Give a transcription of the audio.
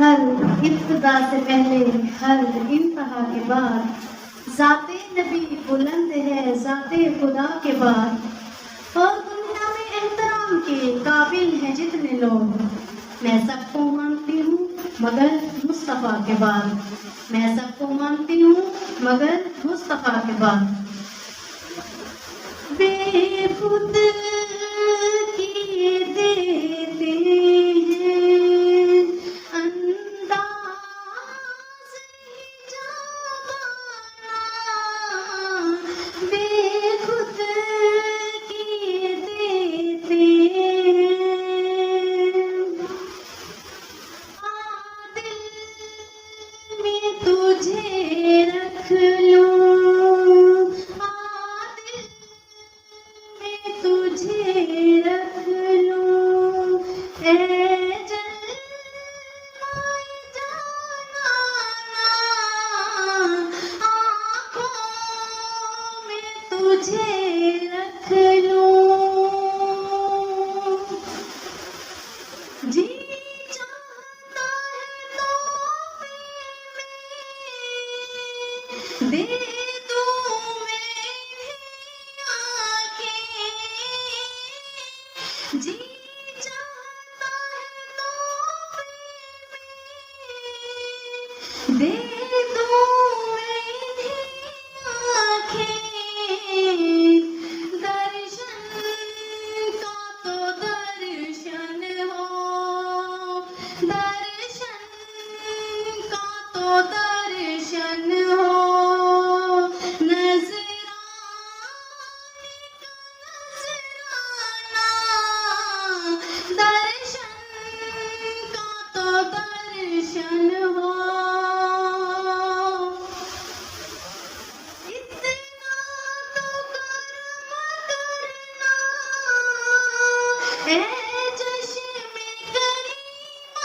हर इब्तिदा से पहले, हर इंतहा के बाद, ज़ाते नबी बुलंद है ज़ाते खुदा के बाद। और दुनिया में एहतराम के काबिल हैं जितने लोग, मैं सबको मानती हूँ मगर मुस्तफ़ा के बाद। मैं सबको मानती हूँ मगर मुस्तफ़ा के बाद। बेखुद किए देते हैं अंदाज़ जावाना, बेखुद किए देते हैं। दिल में तुझे रख लूं, दिल में तुझे रख लूं, ए जलवाए जाना, आँखों में तुझे रख लूं। जी चाहता है तो दे दूं मेरी आँखें, जी चाहता है तो दे दूं मेरी आँखें। दर्शन का तो दर्शन हो, दर्शन का तो दर्शन हो, नजराने का नजराना, दर्शन का तो दर्शन हो। इतना तो कर्म करना ए चश्मे करीमाना,